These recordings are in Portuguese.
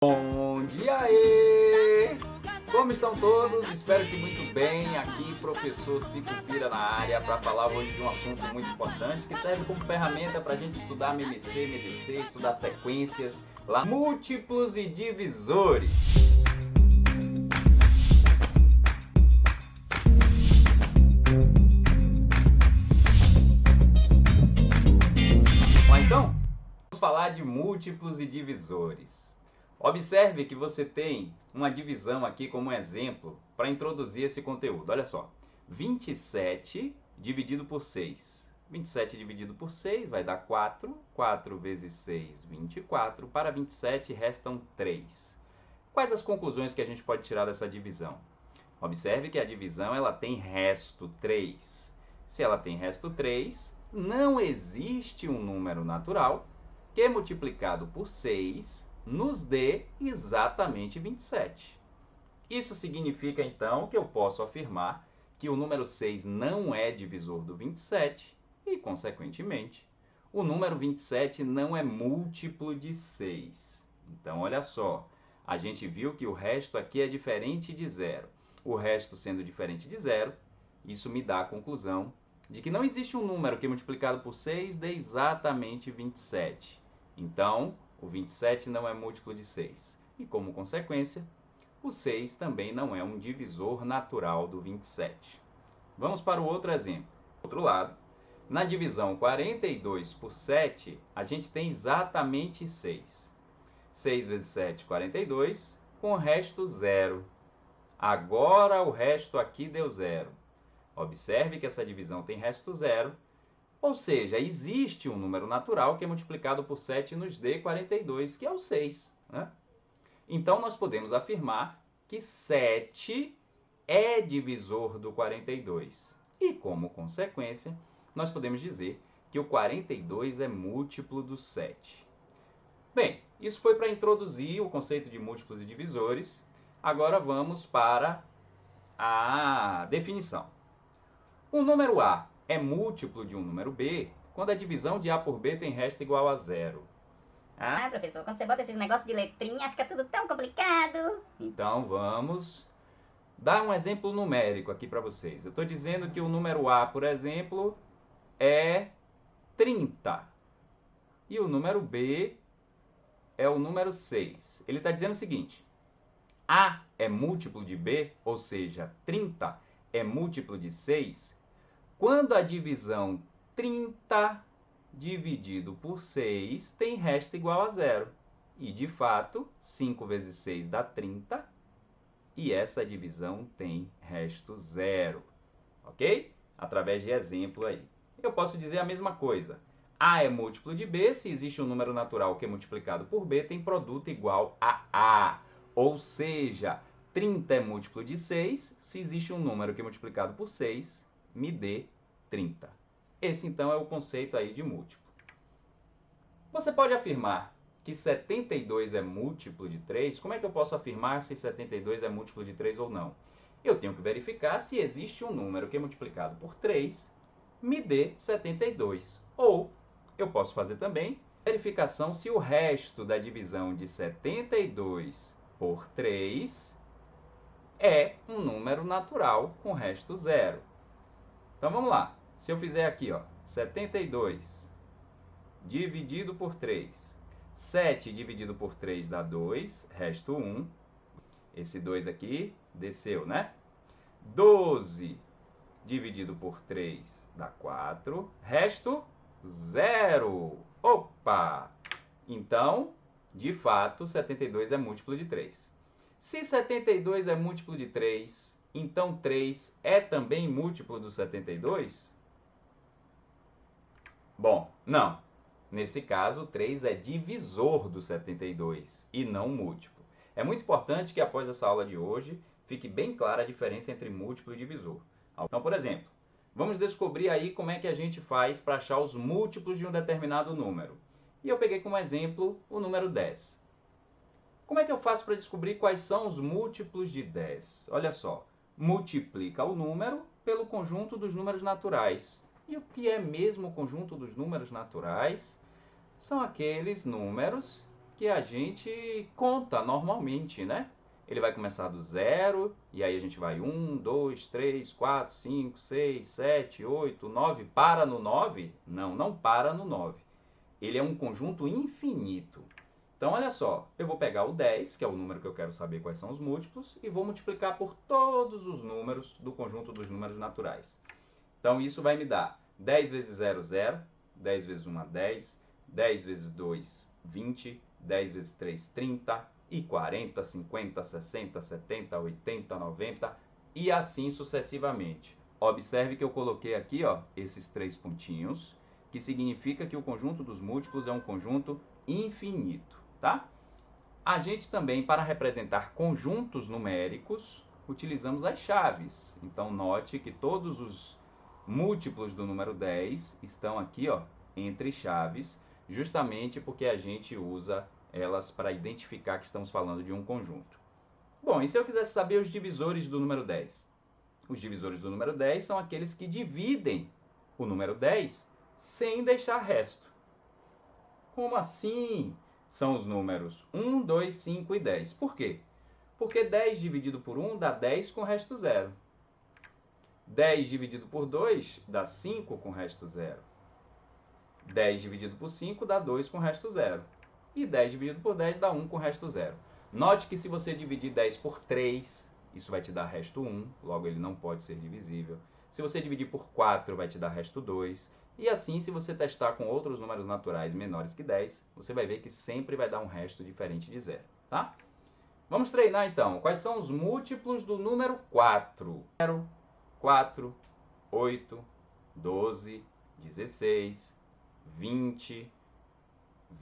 Bom dia aí! Como estão todos? Espero que muito bem. Aqui, professor Cicupira na área para falar hoje de um assunto muito importante que serve como ferramenta para a gente estudar MMC, MDC, estudar sequências, lá, múltiplos e divisores. Bom, então, vamos falar de múltiplos e divisores. Observe que você tem uma divisão aqui como exemplo para introduzir esse conteúdo. Olha só, 27 dividido por 6. 27 dividido por 6 vai dar 4. 4 vezes 6, 24. Para 27 restam 3. Quais as conclusões que a gente pode tirar dessa divisão? Observe que a divisão ela tem resto 3. Se ela tem resto 3, não existe um número natural que multiplicado por 6 nos dê exatamente 27. Isso significa, então, que eu posso afirmar que o número 6 não é divisor do 27 e, consequentemente, o número 27 não é múltiplo de 6. Então, olha só, a gente viu que o resto aqui é diferente de zero. O resto sendo diferente de zero, isso me dá a conclusão de que não existe um número que multiplicado por 6 dê exatamente 27. Então, o 27 não é múltiplo de 6. E, como consequência, o 6 também não é um divisor natural do 27. Vamos para o outro exemplo. Do outro lado, na divisão 42 por 7, a gente tem exatamente 6. 6 vezes 7, 42, com o resto 0. Agora o resto aqui deu 0. Observe que essa divisão tem resto 0. Ou seja, existe um número natural que é multiplicado por 7 e nos dê 42, que é o 6. Né? Então, nós podemos afirmar que 7 é divisor do 42. E, como consequência, nós podemos dizer que o 42 é múltiplo do 7. Bem, isso foi para introduzir o conceito de múltiplos e divisores. Agora vamos para a definição. Um número A é múltiplo de um número B quando a divisão de A por B tem resto igual a 0. Professor, quando você bota esses negócios de letrinha, fica tudo tão complicado. Então vamos dar um exemplo numérico aqui para vocês. Eu estou dizendo que o número A, por exemplo, é 30. E o número B é o número 6. Ele está dizendo o seguinte: A é múltiplo de B, ou seja, 30 é múltiplo de 6, quando a divisão 30 dividido por 6 tem resto igual a 0. E, de fato, 5 vezes 6 dá 30 e essa divisão tem resto 0. Ok? Através de exemplo aí. Eu posso dizer a mesma coisa. A é múltiplo de B, se existe um número natural que é multiplicado por B, tem produto igual a A. Ou seja, 30 é múltiplo de 6, se existe um número que é multiplicado por 6, me dê 30. Esse, então, é o conceito aí de múltiplo. Você pode afirmar que 72 é múltiplo de 3? Como é que eu posso afirmar se 72 é múltiplo de 3 ou não? Eu tenho que verificar se existe um número que é multiplicado por 3 me dê 72. Ou eu posso fazer também verificação se o resto da divisão de 72 por 3 é um número natural com resto 0. Então vamos lá. Se eu fizer aqui, ó, 72 dividido por 3. 7 dividido por 3 dá 2, resto 1. Esse 2 aqui desceu, né? 12 dividido por 3 dá 4, resto 0. Opa! Então, de fato, 72 é múltiplo de 3. Se 72 é múltiplo de 3, então 3 é também múltiplo do 72? Bom, não. Nesse caso, 3 é divisor do 72 e não múltiplo. É muito importante que após essa aula de hoje fique bem clara a diferença entre múltiplo e divisor. Então, por exemplo, vamos descobrir aí como é que a gente faz para achar os múltiplos de um determinado número. E eu peguei como exemplo o número 10. Como é que eu faço para descobrir quais são os múltiplos de 10? Olha só, multiplica o número pelo conjunto dos números naturais. E o que é mesmo o conjunto dos números naturais? São aqueles números que a gente conta normalmente, né? Ele vai começar do zero, e aí a gente vai 1, 2, 3, 4, 5, 6, 7, 8, 9. Para no 9? Não, não para no 9. Ele é um conjunto infinito. Então, olha só, eu vou pegar o 10, que é o número que eu quero saber quais são os múltiplos, e vou multiplicar por todos os números do conjunto dos números naturais. Então, isso vai me dar 10 vezes 0, 0, 10 vezes 1, 10, 10 vezes 2, 20, 10 vezes 3, 30, e 40, 50, 60, 70, 80, 90, e assim sucessivamente. Observe que eu coloquei aqui, ó, esses 3 pontinhos, que significa que o conjunto dos múltiplos é um conjunto infinito, tá? A gente também, para representar conjuntos numéricos, utilizamos as chaves. Então, note que todos os múltiplos do número 10 estão aqui, ó, entre chaves, justamente porque a gente usa elas para identificar que estamos falando de um conjunto. Bom, e se eu quisesse saber os divisores do número 10? Os divisores do número 10 são aqueles que dividem o número 10 sem deixar resto. Como assim? São os números 1, 2, 5 e 10. Por quê? Porque 10 dividido por 1 dá 10 com resto zero. 10 dividido por 2 dá 5 com resto zero. 10 dividido por 5 dá 2 com resto zero. E 10 dividido por 10 dá 1 com resto zero. Note que se você dividir 10 por 3, isso vai te dar resto 1, logo ele não pode ser divisível. Se você dividir por 4, vai te dar resto 2. E assim, se você testar com outros números naturais menores que 10, você vai ver que sempre vai dar um resto diferente de zero, tá? Vamos treinar então. Quais são os múltiplos do número 4? 0, 4, 8, 12, 16, 20,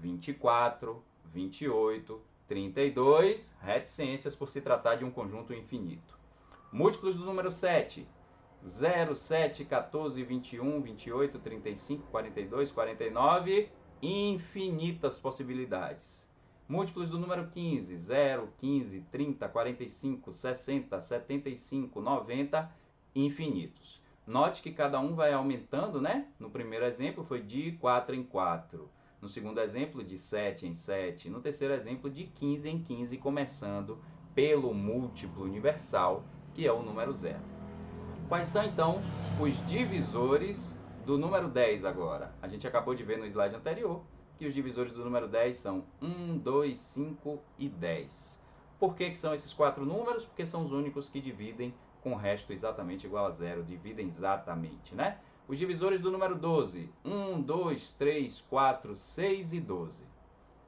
24, 28, 32, reticências por se tratar de um conjunto infinito. Múltiplos do número 7, 0, 7, 14, 21, 28, 35, 42, 49, infinitas possibilidades. Múltiplos do número 15, 0, 15, 30, 45, 60, 75, 90, infinitos. Note que cada um vai aumentando, né? No primeiro exemplo foi de 4 em 4. No segundo exemplo, de 7 em 7. No terceiro exemplo, de 15 em 15, começando pelo múltiplo universal, que é o número 0. Quais são, então, os divisores do número 10 agora? A gente acabou de ver no slide anterior que os divisores do número 10 são 1, 2, 5 e 10. Por que são esses 4 números? Porque são os únicos que dividem com o resto exatamente igual a zero. Dividem exatamente, né? Os divisores do número 12, 1, 2, 3, 4, 6 e 12.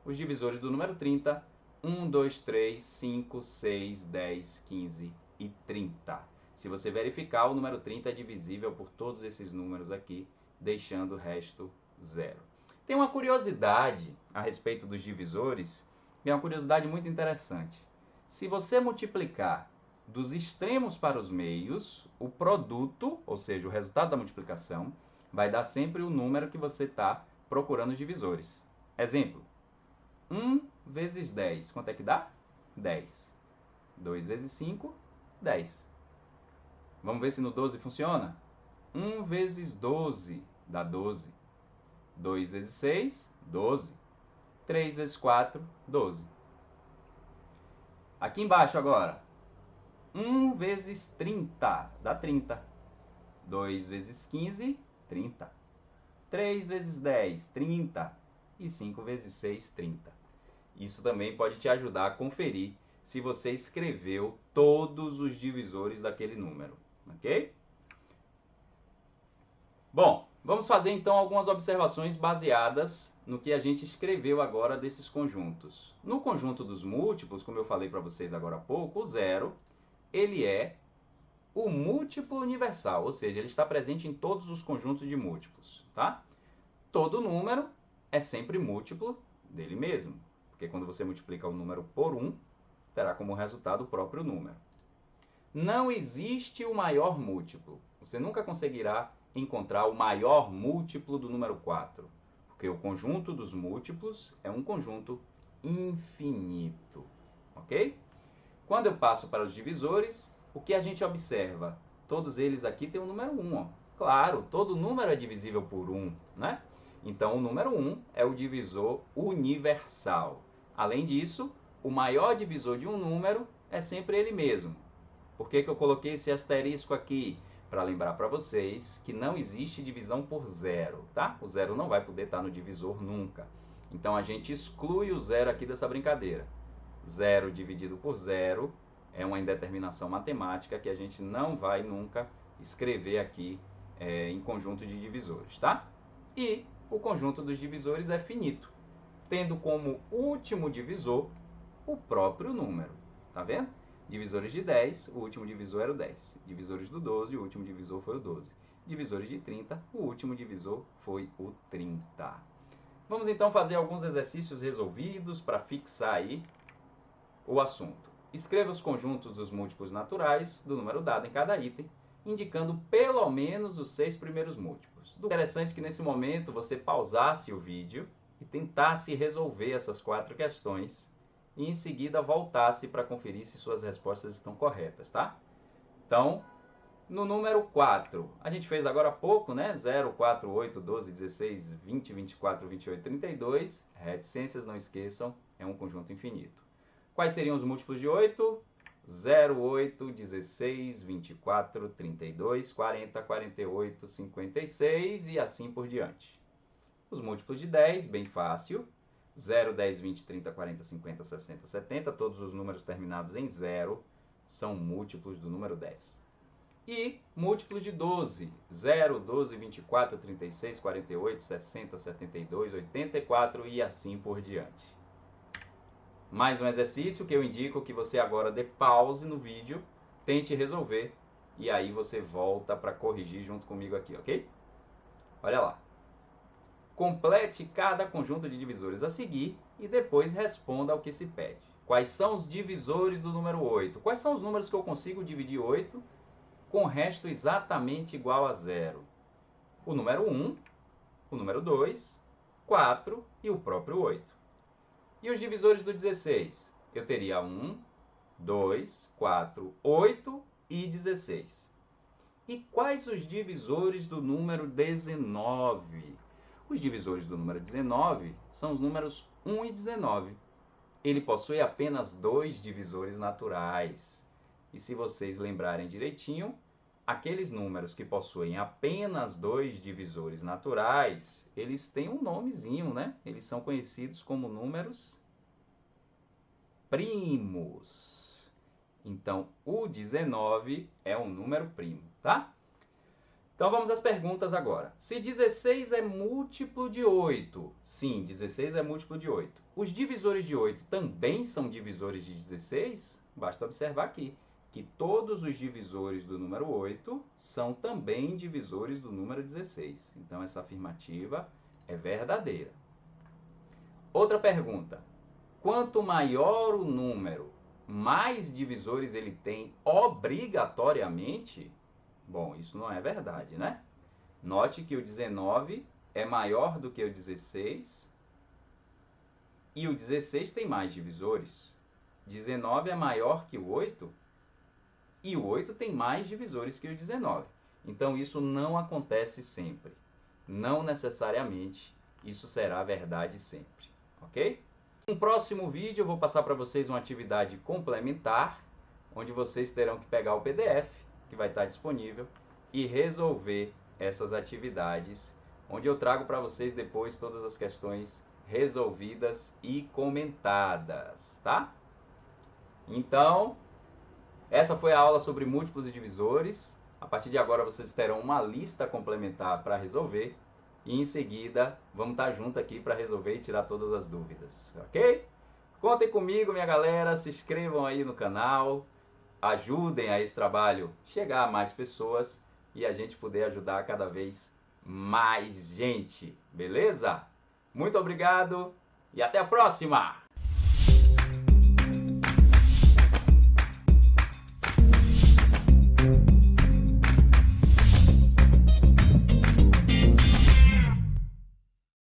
Os divisores do número 30, 1, 2, 3, 5, 6, 10, 15 e 30. Se você verificar, o número 30 é divisível por todos esses números aqui, deixando o resto zero. Tem uma curiosidade a respeito dos divisores, e é uma curiosidade muito interessante. Se você multiplicar dos extremos para os meios, o produto, ou seja, o resultado da multiplicação, vai dar sempre o número que você está procurando os divisores. Exemplo, 1 vezes 10, quanto é que dá? 10. 2 vezes 5, 10. Vamos ver se no 12 funciona? 1 vezes 12 dá 12. 2 vezes 6, 12. 3 vezes 4, 12. Aqui embaixo agora. 1 vezes 30 dá 30. 2 vezes 15, 30. 3 vezes 10, 30. E 5 vezes 6, 30. Isso também pode te ajudar a conferir se você escreveu todos os divisores daquele número. Ok? Bom, vamos fazer então algumas observações baseadas no que a gente escreveu agora desses conjuntos. No conjunto dos múltiplos, como eu falei para vocês agora há pouco, o 0, ele é o múltiplo universal, ou seja, ele está presente em todos os conjuntos de múltiplos, tá? Todo número é sempre múltiplo dele mesmo, porque quando você multiplica o número por 1, terá como resultado o próprio número. Não existe o maior múltiplo. Você nunca conseguirá encontrar o maior múltiplo do número 4, porque o conjunto dos múltiplos é um conjunto infinito, ok? Quando eu passo para os divisores, o que a gente observa? Todos eles aqui têm o número 1, ó. Claro, todo número é divisível por 1, né? Então, o número 1 é o divisor universal. Além disso, o maior divisor de um número é sempre ele mesmo. Por que eu coloquei esse asterisco aqui? Para lembrar para vocês que não existe divisão por zero, tá? O zero não vai poder estar no divisor nunca. Então a gente exclui o zero aqui dessa brincadeira. Zero dividido por zero é uma indeterminação matemática que a gente não vai nunca escrever aqui em conjunto de divisores, tá? E o conjunto dos divisores é finito, tendo como último divisor o próprio número, tá vendo? Divisores de 10, o último divisor era o 10. Divisores do 12, o último divisor foi o 12. Divisores de 30, o último divisor foi o 30. Vamos então fazer alguns exercícios resolvidos para fixar aí o assunto. Escreva os conjuntos dos múltiplos naturais do número dado em cada item, indicando pelo menos os 6 primeiros múltiplos. Interessante que nesse momento você pausasse o vídeo e tentasse resolver essas 4 questões e em seguida voltasse para conferir se suas respostas estão corretas, tá? Então, no número 4, a gente fez agora há pouco, né? 0, 4, 8, 12, 16, 20, 24, 28, 32. Reticências, não esqueçam, é um conjunto infinito. Quais seriam os múltiplos de 8? 0, 8, 16, 24, 32, 40, 48, 56 e assim por diante. Os múltiplos de 10, bem fácil. 0, 10, 20, 30, 40, 50, 60, 70. Todos os números terminados em 0 são múltiplos do número 10. E múltiplos de 12. 0, 12, 24, 36, 48, 60, 72, 84 e assim por diante. Mais um exercício que eu indico que você agora dê pause no vídeo, tente resolver e aí você volta para corrigir junto comigo aqui, ok? Olha lá. Complete cada conjunto de divisores a seguir e depois responda ao que se pede. Quais são os divisores do número 8? Quais são os números que eu consigo dividir 8 com resto exatamente igual a 0? O número 1, o número 2, 4 e o próprio 8. E os divisores do 16? Eu teria 1, 2, 4, 8 e 16. E quais os divisores do número 19? Os divisores do número 19 são os números 1 e 19. Ele possui apenas 2 divisores naturais. E se vocês lembrarem direitinho, aqueles números que possuem apenas 2 divisores naturais, eles têm um nomezinho, né? Eles são conhecidos como números primos. Então, o 19 é um número primo, tá? Então vamos às perguntas agora. Se 16 é múltiplo de 8, sim, 16 é múltiplo de 8. Os divisores de 8 também são divisores de 16? Basta observar aqui que todos os divisores do número 8 são também divisores do número 16. Então essa afirmativa é verdadeira. Outra pergunta. Quanto maior o número, mais divisores ele tem obrigatoriamente? Bom, isso não é verdade, né? Note que o 19 é maior do que o 16 e o 16 tem mais divisores. 19 é maior que o 8 e o 8 tem mais divisores que o 19. Então isso não acontece sempre. Não necessariamente isso será verdade sempre, ok? No próximo vídeo eu vou passar para vocês uma atividade complementar, onde vocês terão que pegar o PDF, que vai estar disponível, e resolver essas atividades, onde eu trago para vocês depois todas as questões resolvidas e comentadas, tá? Então, essa foi a aula sobre múltiplos e divisores. A partir de agora vocês terão uma lista complementar para resolver e em seguida vamos estar junto aqui para resolver e tirar todas as dúvidas, ok? Contem comigo, minha galera, se inscrevam aí no canal, ajudem a esse trabalho chegar a mais pessoas e a gente poder ajudar cada vez mais gente, beleza? Muito obrigado e até a próxima!